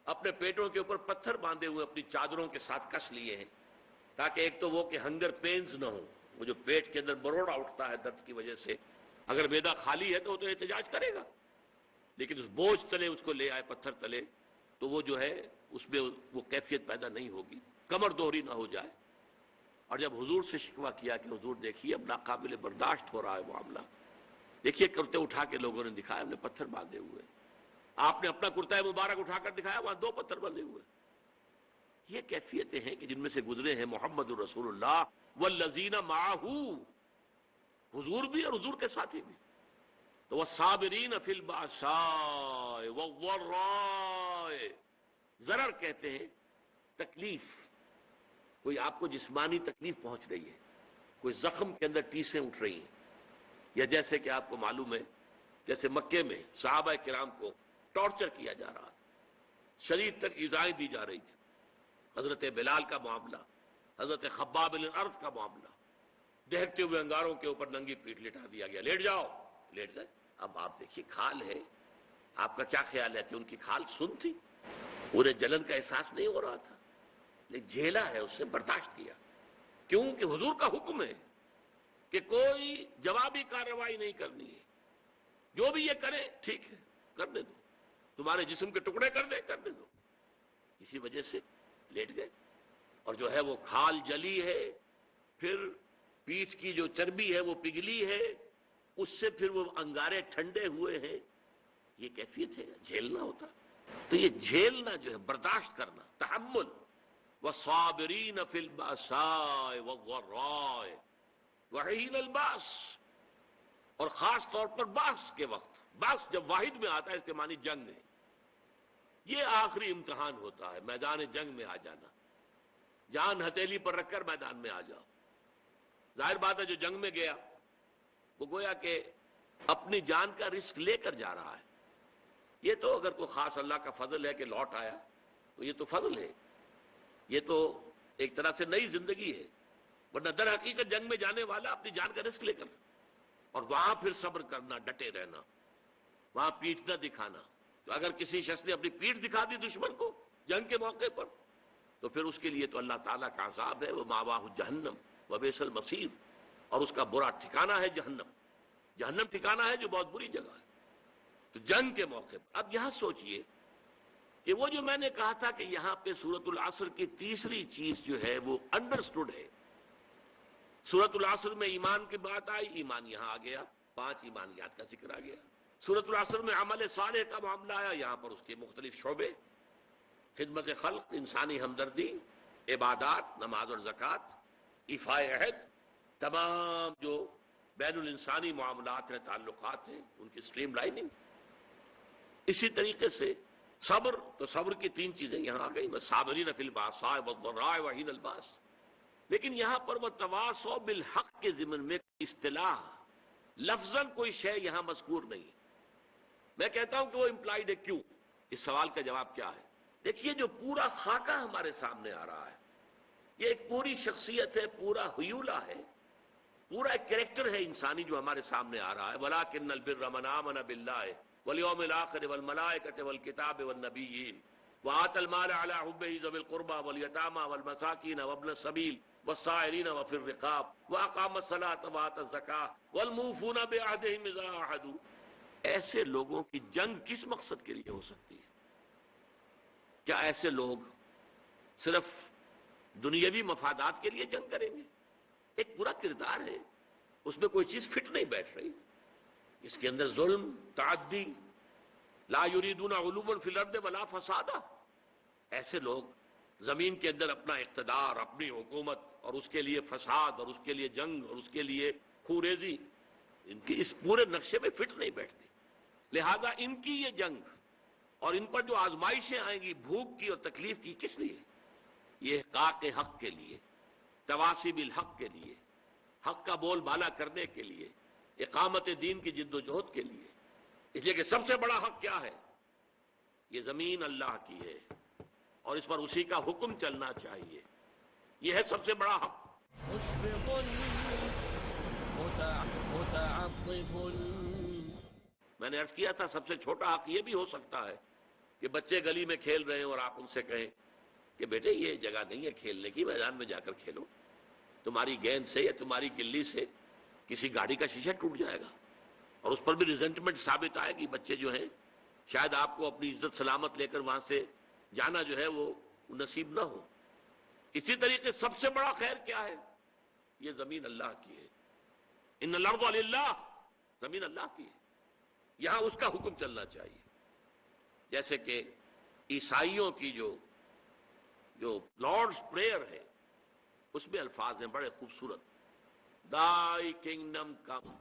Speaker 2: اپنے پیٹوں کے اوپر پتھر باندھے ہوئے اپنی چادروں کے ساتھ کس لیے ہیں، تاکہ ایک تو وہ کہ ہنگر پینز نہ ہو، وہ جو پیٹ کے اندر بروڑا اٹھتا ہے درد کی وجہ سے، اگر معدہ خالی ہے تو وہ تو احتجاج کرے گا، لیکن اس بوجھ تلے اس کو لے آئے پتھر تلے، تو وہ جو ہے اس میں وہ کیفیت پیدا نہیں ہوگی، کمر دوہری نہ ہو جائے۔ اور جب حضور سے شکوہ کیا کہ حضور دیکھیے اب ناقابل برداشت ہو رہا ہے معاملہ، دیکھیے کرتے اٹھا کے لوگوں نے دکھایا، ہم نے پتھر باندھے ہوئے، آپ نے اپنا کرتا مبارک اٹھا کر دکھایا، وہاں 2 پتھر بندھے ہوئے۔ یہ کیفیتیں ہیں کہ جن میں سے گزرے ہیں محمد الرسول اللہ والذین معہ، حضور بھی اور حضور کے ساتھی بھی۔ تو والصابرین فی البأساء والضراء، ضرر کہتے ہیں تکلیف، کوئی آپ کو جسمانی تکلیف پہنچ رہی ہے، کوئی زخم کے اندر ٹیسیں اٹھ رہی ہیں، یا جیسے کہ آپ کو معلوم ہے جیسے مکے میں صحابہ کرام کو ٹارچر کیا جا رہا تھا، شدید تر ایذائیں دی جا رہی تھی، حضرت بلال کا معاملہ، حضرت خباب بن الارض کا معاملہ، دہکتے ہوئے انگاروں کے اوپر ننگی پیٹھ لٹا دیا گیا، لیٹ جاؤ، لیٹ گئے۔ اب آپ دیکھیے کھال ہے، آپ کا کیا خیال ہے کہ ان کی کھال سن تھی؟ انہیں جلن کا احساس نہیں ہو رہا تھا، لیکن جھیلا ہے، اس سے برداشت کیا، کیوں کہ حضور کا حکم ہے کہ کوئی جوابی کارروائی نہیں کرنی ہے، جو بھی یہ کرے ٹھیک ہے کرنے دو، تمہارے جسم کے ٹکڑے کرنے دو، اسی وجہ سے لیٹ گئے، اور جو ہے وہ کھال جلی ہے، پھر پیٹھ کی جو چربی ہے وہ پگھلی ہے، اس سے پھر وہ انگارے ٹھنڈے ہوئے ہیں، یہ کیفیت ہے، جھیلنا ہوتا۔ تو یہ جھیلنا جو ہے، برداشت کرنا، تحمل، وَالصَّابِرِينَ فِي الْبَأْسَاءِ وَالضَّرَّاءِ وَحِينَ الْبَأْسِ، اور خاص طور پر باس کے وقت. باس جب واحد میں آتا ہے اس کے معنی جنگ ہے. یہ آخری امتحان ہوتا ہے، میدان جنگ میں آ جانا. جان ہتھیلی پر رکھ کر میدان میں آ جاؤ. ظاہر بات ہے جو جنگ میں گیا وہ گویا کہ اپنی جان کا رسک لے کر جا رہا ہے. یہ تو اگر کوئی خاص اللہ کا فضل ہے کہ لوٹ آیا تو یہ تو فضل ہے، یہ تو ایک طرح سے نئی زندگی ہے. ورنہ در حقیقت جنگ میں جانے والا اپنی جان کا رسک لے کر، اور وہاں پھر صبر کرنا، ڈٹے رہنا، وہاں پیٹھ نہ دکھانا. تو اگر کسی شخص نے اپنی پیٹھ دکھا دی دشمن کو جنگ کے موقع پر تو پھر اس کے لیے تو اللہ تعالیٰ کا عذاب ہے. وہ ماواہ جہنم وبئس المصیر، اور اس کا برا ٹھکانہ ہے جہنم. جہنم ٹھکانہ ہے جو بہت بری جگہ ہے. تو جنگ کے موقع پر اب یہاں سوچئے کہ وہ جو میں نے کہا تھا کہ یہاں پہ سورۃ العصر کی تیسری چیز جو ہے وہ انڈرسٹوڈ ہے. سورۃ العصر میں ایمان کی بات آئی، ایمان یہاں آ گیا، 5 ایمانیات کا ذکر آ گیا. سورۃ العصر میں عمل صالح کا معاملہ آیا، یہاں پر اس کے مختلف شعبے، خدمت خلق، انسانی ہمدردی، عبادات، نماز اور زکوٰۃ، ایفاء عہد، تمام جو بین الانسانی معاملات ہیں، تعلقات ہیں، ان کی سٹریم لائننگ. اسی طریقے سے صبر، تو صبر کی 3 چیزیں یہاں آ گئی، والصابرین فی البأساء والضراء وحین الباس. لیکن یہاں پر وتواصوا بالحق کے ضمن میں اصطلاح لفظاً کوئی شے یہاں مذکور نہیں. میں کہتا ہوں کہ وہ امپلائیڈ ہے. کیوں؟ اس سوال کا جواب کیا ہے؟ دیکھیے جو پورا خاکہ ہمارے سامنے آ رہا ہے یہ ایک پوری شخصیت ہے، پورا حیولہ ہے، پورا ایک کریکٹر ہے انسانی جو ہمارے سامنے آ رہا ہے. وَلَٰكِنَّ الْبِرَّ مَنْ آمَنَ بِاللَّهِ وَالْيَوْمِ الْآخِرِ وَالْمَلَائِكَةِ وَالْكِتَابِ وَالنَّبِيِّينَ وَآتَى الْمَالَ عَلَىٰ حُبِّهِ ذَوِي الْقُرْبَىٰ وَالْيَتَامَىٰ وَالْمَسَاكِينَ وَابْنَ السَّبِيلِ وَالسَّائِلِينَ وَفِي الرِّقَابِ وَأَقَامَ الصَّلَاةَ وَآتَى الزَّكَاةَ وَالْمُوفُونَ بِعَهْدِهِمْ إِذَا عَاهَدُوا. ایسے لوگوں کی جنگ کس مقصد کے لیے ہو سکتی ہے؟ کیا ایسے لوگ صرف دنیاوی مفادات کے لیے جنگ کریں گے؟ ایک پورا کردار ہے، اس میں کوئی چیز فٹ نہیں بیٹھ رہی. اس کے اندر ظلم، تعدی، لا یریدون علوا فی الارض ولا فسادا. ایسے لوگ زمین کے اندر اپنا اقتدار، اپنی حکومت، اور اس کے لیے فساد، اور اس کے لیے جنگ، اور اس کے لیے خوریزی، ان کی اس پورے نقشے میں فٹ نہیں بیٹھتی. لہذا ان کی یہ جنگ اور ان پر جو آزمائشیں آئیں گی بھوک کی اور تکلیف کی، کس لیے؟ یہ احقاق حق کے لیے، تواصی بالحق کے لیے، حق کا بول بالا کرنے کے لیے، اقامت دین کی جد و جہد کے لیے. اس لیے کہ سب سے بڑا حق کیا ہے؟ یہ زمین اللہ کی ہے اور اس پر اسی کا حکم چلنا چاہیے. یہ ہے سب سے بڑا حق.
Speaker 1: مشفق متعطف.
Speaker 2: میں نے عرض کیا تھا سب سے چھوٹا حق یہ بھی ہو سکتا ہے کہ بچے گلی میں کھیل رہے ہیں اور آپ ان سے کہیں کہ بیٹے یہ جگہ نہیں ہے کھیلنے کی، میدان میں جا کر کھیلو. تمہاری گیند سے یا تمہاری گلی سے کسی گاڑی کا شیشہ ٹوٹ جائے گا اور اس پر بھی ریزنٹمنٹ ثابت آئے گی. بچے جو ہیں شاید آپ کو اپنی عزت سلامت لے کر وہاں سے جانا جو ہے وہ نصیب نہ ہو. اسی طریقے سب سے بڑا خیر کیا ہے؟ یہ زمین اللہ کی ہے. ان الارض للہ، زمین اللہ کی ہے، یہاں اس کا حکم چلنا چاہیے. جیسے کہ عیسائیوں کی جو لارڈز پریئر ہے اس میں الفاظ ہیں بڑے خوبصورت. Thy kingdom come,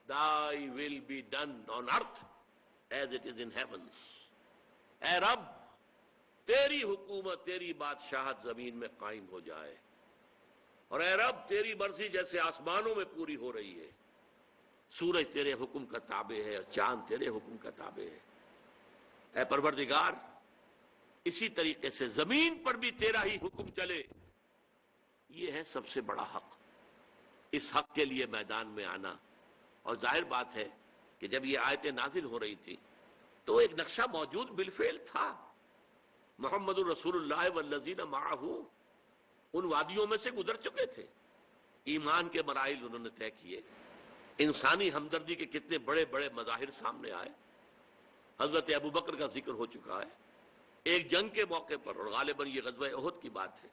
Speaker 2: thy will be done on earth as it is in heavens. اے رب تیری حکومت، تیری بادشاہت زمین میں قائم ہو جائے، اور اے رب تیری مرضی جیسے آسمانوں میں پوری ہو رہی ہے. سورج تیرے حکم کا تابع ہے اور چاند تیرے حکم کا تابع ہے. اے پروردگار اسی طریقے سے زمین پر بھی تیرا ہی حکم چلے. یہ ہے سب سے بڑا حق. اس حق کے لیے میدان میں آنا. اور ظاہر بات ہے کہ جب یہ آیتیں نازل ہو رہی تھی تو ایک نقشہ موجود بالفعل تھا. محمد الرسول اللہ والذین معہ ان وادیوں میں سے گزر چکے تھے. ایمان کے مراحل انہوں نے طے کیے. انسانی ہمدردی کے کتنے بڑے بڑے مظاہر سامنے آئے. حضرت ابو بکر کا ذکر ہو چکا ہے ایک جنگ کے موقع پر، اور غالباً یہ غزوہ احد کی بات ہے،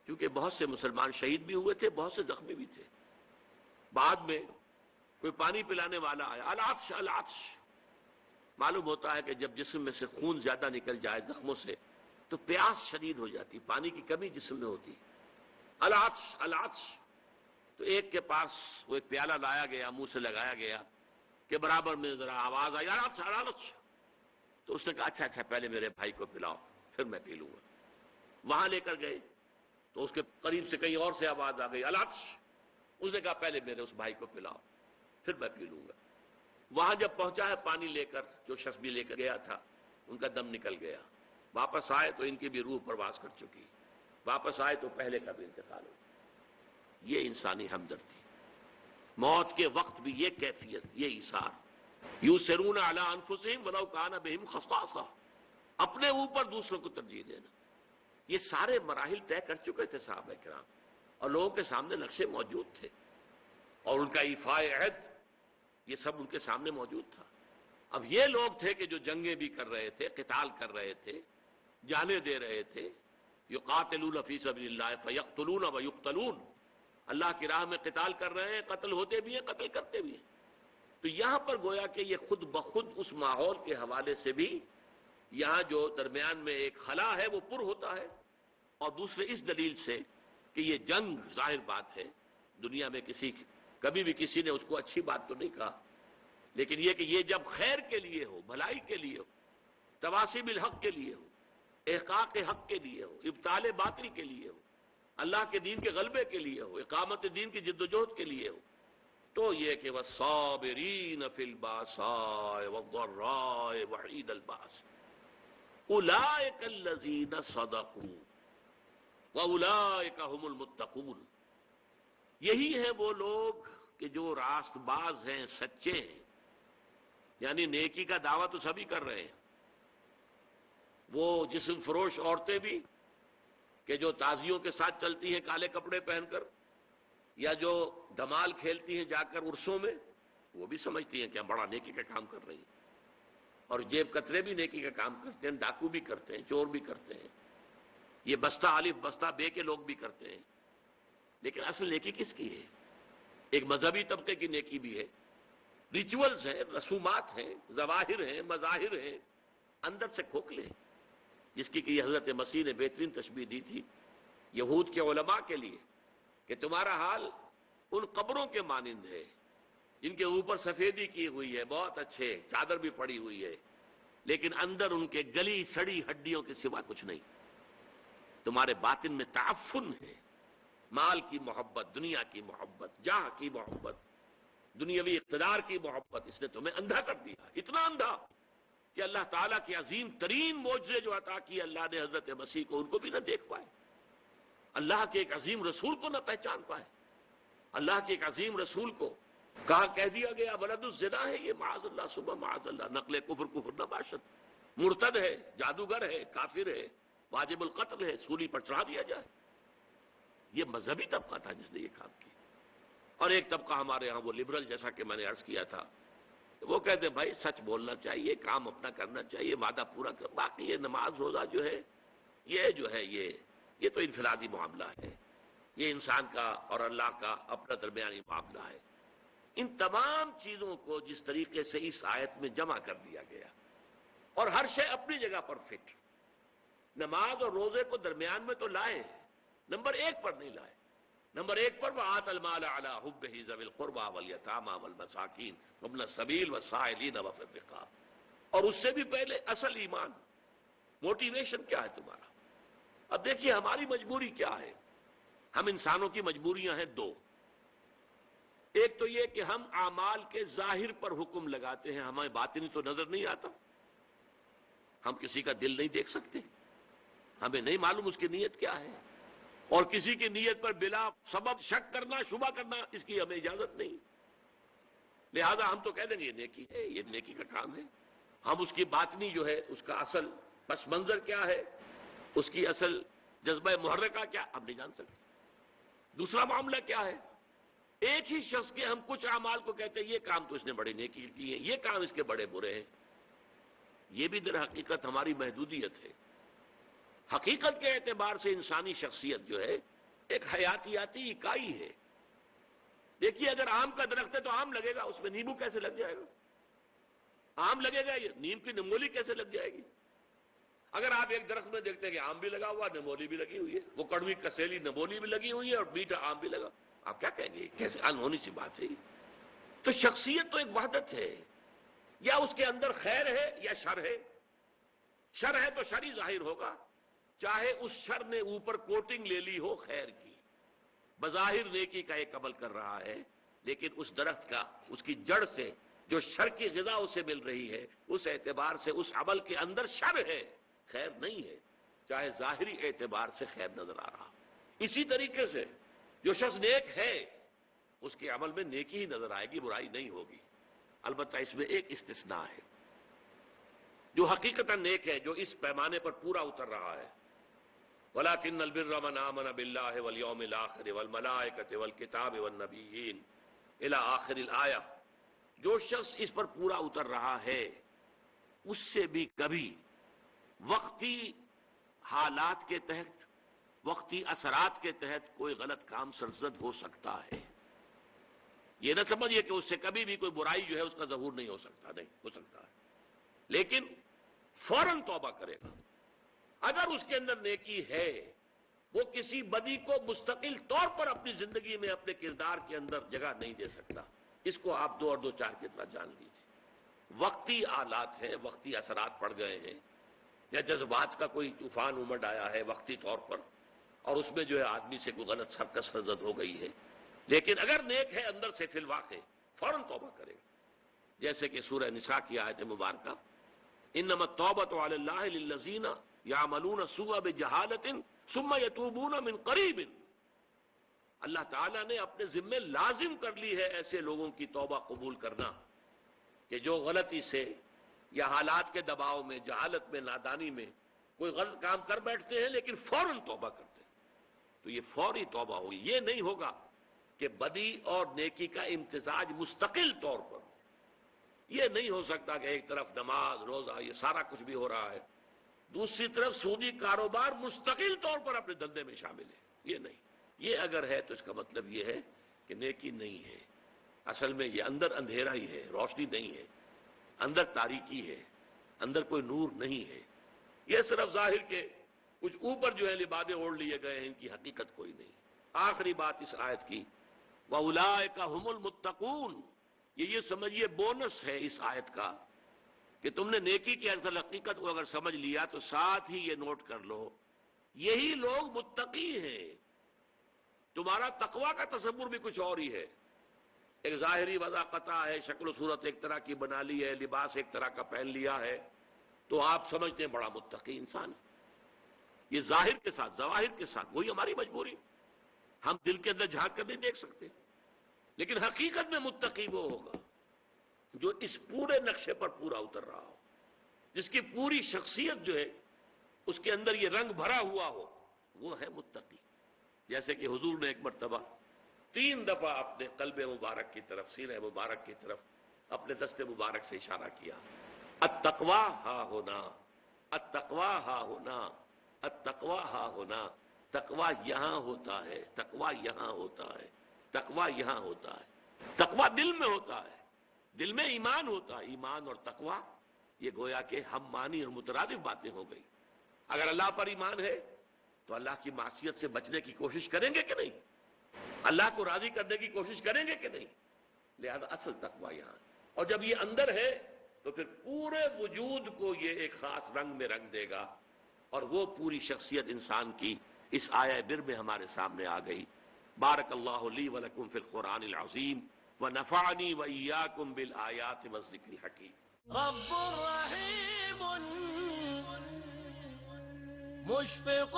Speaker 2: کیونکہ بہت سے مسلمان شہید بھی ہوئے تھے، بہت سے زخمی بھی تھے. بعد میں کوئی پانی پلانے والا آیا، العطش العطش، معلوم ہوتا ہے کہ جب جسم میں سے خون زیادہ نکل جائے زخموں سے تو پیاس شدید ہو جاتی، پانی کی کمی جسم میں ہوتی. العطش العطش. تو ایک کے پاس وہ ایک پیالہ لایا گیا، منہ سے لگایا گیا کہ برابر میں ذرا آواز آئی العطش العطش. تو اس نے کہا اچھا اچھا پہلے میرے بھائی کو پلاؤ پھر میں پی لوں گا. وہاں لے کر گئے تو اس کے قریب سے کہیں اور سے آواز آ گئی العطش. اس نے کہا پہلے میرے اس بھائی کو پلاؤ پھر میں پی لوں گا. وہاں جب پہنچا ہے پانی لے کر، جو شخص بھی لے کر گیا تھا ان کا دم نکل گیا. واپس آئے تو ان کی بھی روح پرواز کر چکی، واپس آئے تو پہلے کا بھی انتقال ہو. یہ انسانی ہمدردی. موت کے وقت بھی یہ کیفیت، یہ ایثار. یؤثرون علی انفسہم ولو کان بہم خصاصہ، اپنے اوپر دوسروں کو ترجیح دینا. یہ سارے مراحل طے کر چکے تھے صحابہ کرام، اور لوگوں کے سامنے نقشے موجود تھے، اور ان کا ایفاء عہد یہ سب ان کے سامنے موجود تھا. اب یہ لوگ تھے کہ جو جنگیں بھی کر رہے تھے، قتال کر رہے تھے، جانیں دے رہے تھے. یقاتلون فی سبیل اللہ فیقتلون ویقتلون، اللہ کی راہ میں قتال کر رہے ہیں، قتل ہوتے بھی ہیں، قتل کرتے بھی ہیں. تو یہاں پر گویا کہ یہ خود بخود اس ماحول کے حوالے سے بھی یہاں جو درمیان میں ایک خلا ہے وہ پر ہوتا ہے. اور دوسرے اس دلیل سے کہ یہ جنگ ظاہر بات ہے دنیا میں کبھی بھی کسی نے اس کو اچھی بات تو نہیں کہا، لیکن یہ کہ یہ جب خیر کے لیے ہو، بھلائی کے لیے ہو، تواصی بالحق کے لیے ہو، احقاق حق کے لیے ہو، ابطال باطل کے لیے ہو، اللہ کے دین کے غلبے کے لیے ہو، اقامت دین کی جد و جہد کے لیے ہو، تو یہ کہ والصابرین فی الباساء والضراء وحین الباس اولئک الذین صدقوا واولئک هم المتقون. یہی ہیں وہ لوگ کہ جو راست باز ہیں، سچے ہیں. یعنی نیکی کا دعویٰ تو سبھی کر رہے ہیں. وہ جسم فروش عورتیں بھی کہ جو تازیوں کے ساتھ چلتی ہیں کالے کپڑے پہن کر، یا جو دھمال کھیلتی ہیں جا کر عرسوں میں، وہ بھی سمجھتی ہیں کہ ہم بڑا نیکی کا کام کر رہی ہیں. اور جیب کترے بھی نیکی کا کام کرتے ہیں، ڈاکو بھی کرتے ہیں، چور بھی کرتے ہیں، یہ بستہ الف بستہ بے کے لوگ بھی کرتے ہیں. لیکن اصل نیکی کس کی ہے؟ ایک مذہبی طبقے کی نیکی بھی ہے. ریچولز ہیں، رسومات ہیں، ظواہر ہیں، مظاہر ہیں، اندر سے کھوکھلے ہیں. جس کی کہ یہ حضرت مسیح نے بہترین تشبیہ دی تھی یہود کے علماء کے لیے کہ تمہارا حال ان قبروں کے مانند ہے جن کے اوپر سفیدی کی ہوئی ہے، بہت اچھے، چادر بھی پڑی ہوئی ہے، لیکن اندر ان کے گلی سڑی ہڈیوں کے سوا کچھ نہیں. تمہارے باطن میں تعفن ہے، مال کی محبت، دنیا کی محبت، جاہ کی محبت، دنیاوی اقتدار کی محبت. اس نے تمہیں اندھا کر دیا، اتنا اندھا کہ اللہ تعالیٰ کے عظیم ترین معجزے جو عطا کی اللہ نے حضرت مسیح کو، ان کو بھی نہ دیکھ پائے، اللہ کے ایک عظیم رسول کو نہ پہچان پائے. اللہ کے ایک عظیم رسول کو کہا، کہہ دیا گیا ولد الزنا ہے یہ، معاذ اللہ صبح معاذ اللہ، نقل کفر نہ باشد، مرتد ہے، جادوگر ہے، کافر ہے، واجب القتل ہے، سولی پر چڑھا دیا جائے. یہ مذہبی طبقہ تھا جس نے یہ کام کیا. اور ایک طبقہ ہمارے ہاں وہ لبرل، جیسا کہ میں نے عرض کیا تھا، وہ کہتے ہیں بھائی سچ بولنا چاہیے، کام اپنا کرنا چاہیے، وعدہ پورا کر، باقی یہ نماز روزہ جو ہے یہ تو انفرادی معاملہ ہے، یہ انسان کا اور اللہ کا اپنا درمیانی معاملہ ہے. ان تمام چیزوں کو جس طریقے سے اس آیت میں جمع کر دیا گیا، اور ہر شے اپنی جگہ پر فٹ. نماز اور روزے کو درمیان میں تو لائے، نمبر 1 پر نہیں لائے. نمبر 1 پر وَآتَ الْمَالَ عَلَىٰ حُبِّهِ ذَوِي الْقُرْبَىٰ وَالْيَتَامَىٰ وَالْمَسَاكِينِ وَابْنَ السَّبِيلِ وَالسَّائِلِينَ وَفِي الرِّقَابِ. اور اس سے بھی پہلے اصل ایمان، موٹیویشن کیا ہے تمہارا؟ اب دیکھیے ہماری مجبوری کیا ہے. ہم انسانوں کی مجبوریاں ہیں 2. ایک تو یہ کہ ہم اعمال کے ظاہر پر حکم لگاتے ہیں، ہمیں باطنی تو نظر نہیں آتا، ہم کسی کا دل نہیں دیکھ سکتے، ہمیں نہیں معلوم اس کی نیت کیا ہے، اور کسی کی نیت پر بلا سبب شک کرنا، شبہ کرنا، اس کی ہمیں اجازت نہیں. لہذا ہم تو کہہ دیں گے یہ نیکی ہے، یہ نیکی کا کام ہے. ہم اس کی باطنی جو ہے، اس کا اصل پس منظر کیا ہے، اس کی اصل جذبہ محرکہ کیا، ہم نہیں جان سکتے. دوسرا معاملہ کیا ہے، ایک ہی شخص کے ہم کچھ اعمال کو کہتے ہیں یہ کام تو اس نے بڑی نیکی کی ہے، یہ کام اس کے بڑے برے ہیں. یہ بھی در حقیقت ہماری محدودیت ہے. حقیقت کے اعتبار سے انسانی شخصیت جو ہے ایک حیاتیاتی اکائی ہے. دیکھیے اگر آم کا درخت ہے تو آم لگے گا، اس میں نیبو کیسے لگ جائے گا؟ آم لگے گا، یہ نیم کی نمولی کیسے لگ جائے گی؟ اگر آپ ایک درخت میں دیکھتے ہیں کہ آم بھی لگا ہوا، نمولی بھی لگی ہوئی ہے، وہ کڑوی کسیلی نمولی بھی لگی ہوئی ہے اور میٹھا آم بھی لگا، آپ کیا کہیں گے؟ کیسے انہونی سی بات ہے؟ تو شخصیت تو ایک وحدت ہے، یا اس کے اندر خیر ہے یا شر ہے۔ شر ہے تو شر ہی ظاہر ہوگا، چاہے اس شر نے اوپر کوٹنگ لے لی ہو خیر کی، بظاہر نیکی کا ایک عمل کر رہا ہے، لیکن اس درخت کا، اس کی جڑ سے جو شر کی غذا اسے مل رہی ہے، اس اعتبار سے اس عمل کے اندر شر ہے، خیر نہیں ہے، چاہے ظاہری اعتبار سے خیر نظر آ رہا۔ اسی طریقے سے جو شخص نیک ہے، اس کے عمل میں نیکی ہی نظر آئے گی، برائی نہیں ہوگی۔ البتہ اس میں ایک استثناء ہے، جو حقیقتاً نیک ہے، جو اس پیمانے پر پورا اتر رہا ہے، وَلَكِنَّ الْبِرَّ مَنْ آمَنَ بِاللَّهِ وَالْيَوْمِ الْآخِرِ وَالْمَلَائِكَةِ وَالْكِتَابِ وَالنَّبِيِّينَ إِلَى آخِرِ الْآيَةِ، جو شخص اس پر پورا اتر رہا ہے، اس سے بھی کبھی وقتی حالات کے تحت، وقتی اثرات کے تحت کوئی غلط کام سرزد ہو سکتا ہے۔ یہ نہ سمجھیے کہ اس سے کبھی بھی کوئی برائی جو ہے اس کا ظہور نہیں ہو سکتا، نہیں ہو سکتا ہے، لیکن فوراً توبہ کرے گا۔ اگر اس کے اندر نیکی ہے، وہ کسی بدی کو مستقل طور پر اپنی زندگی میں، اپنے کردار کے اندر جگہ نہیں دے سکتا۔ اس کو آپ 2 اور 2 4 کی طرح جان لیجیے۔ وقتی آلات ہیں، وقتی اثرات پڑ گئے ہیں، یا جذبات کا کوئی طوفان امڈ آیا ہے وقتی طور پر، اور اس میں جو ہے آدمی سے کوئی غلط حرکت سرزد ہو گئی ہے، لیکن اگر نیک ہے اندر سے فی الواقع، فوراً توبہ کرے گا۔ جیسے کہ سورہ نساء کی آیت مبارکہ، انما التوبۃ علی اللہ للذین یعملون السوء بجہالۃ ثم یتوبون من قریب، اللہ تعالیٰ نے اپنے ذمے لازم کر لی ہے ایسے لوگوں کی توبہ قبول کرنا کہ جو غلطی سے یا حالات کے دباؤ میں، جہالت میں، نادانی میں کوئی غلط کام کر بیٹھتے ہیں لیکن فوراً توبہ کرتے ہیں، تو یہ فوری توبہ ہوگی۔ یہ نہیں ہوگا کہ بدی اور نیکی کا امتزاج مستقل طور پر ہو۔ یہ نہیں ہو سکتا کہ ایک طرف نماز، روزہ، یہ سارا کچھ بھی ہو رہا ہے، دوسری طرف سودی کاروبار مستقل طور پر اپنے دھندے میں شامل ہے، یہ نہیں۔ یہ اگر ہے تو اس کا مطلب یہ ہے کہ نیکی نہیں ہے، اصل میں یہ اندر اندھیرا ہی ہے، روشنی نہیں ہے، اندر تاریکی ہے، اندر کوئی نور نہیں ہے۔ یہ صرف ظاہر کے کچھ اوپر جو ہے لبادے اوڑھ لیے گئے ہیں، ان کی حقیقت کوئی نہیں۔ آخری بات اس آیت کی، وَأُولَٰئِكَ هُمُ الْمُتَّقُونَ، یہ سمجھیے بونس ہے اس آیت کا، کہ تم نے نیکی کی اصل حقیقت کو اگر سمجھ لیا تو ساتھ ہی یہ نوٹ کر لو، یہی لوگ متقی ہیں۔ تمہارا تقویٰ کا تصور بھی کچھ اور ہی ہے، ایک ظاہری وضاحت ہے، شکل و صورت ایک طرح کی بنا لی ہے، لباس ایک طرح کا پہن لیا ہے، تو آپ سمجھتے ہیں بڑا متقی انسان ہے۔ یہ ظاہر کے ساتھ، ظواہر کے ساتھ، وہی ہماری مجبوری، ہم دل کے اندر جھانک کر نہیں دیکھ سکتے، لیکن حقیقت میں متقی وہ ہوگا جو اس پورے نقشے پر پورا اتر رہا ہو، جس کی پوری شخصیت جو ہے اس کے اندر یہ رنگ بھرا ہوا ہو، وہ ہے متقی۔ جیسے کہ حضور نے ایک مرتبہ 3 دفعہ اپنے قلب مبارک کی طرف، سینہ مبارک کی طرف اپنے دست مبارک سے اشارہ کیا، التقوی ہا ہونا، التقوی ہا ہونا، التقوی ہا ہونا، تقوی یہاں ہوتا ہے، تقوی یہاں ہوتا ہے، تقوی یہاں ہوتا ہے۔ تقوی دل میں ہوتا ہے، دل میں ایمان ہوتا ہے۔ ایمان اور تقوی یہ گویا کہ ہم معنی اور مترادف باتیں ہو گئی۔ اگر اللہ پر ایمان ہے تو اللہ کی معصیت سے بچنے کی کوشش کریں گے کہ نہیں؟ اللہ کو راضی کرنے کی کوشش کریں گے کہ نہیں؟ لہذا اصل تقوی یہاں، اور جب یہ اندر ہے تو پھر پورے وجود کو یہ ایک خاص رنگ میں رنگ دے گا، اور وہ پوری شخصیت انسان کی اس آیہ بر میں ہمارے سامنے آ گئی۔ بارک اللہ لی ولکم فی القرآن العظیم ونفعنی وإیاکم بالآیات والذکر الحکیم۔
Speaker 1: رب رحیم مشفق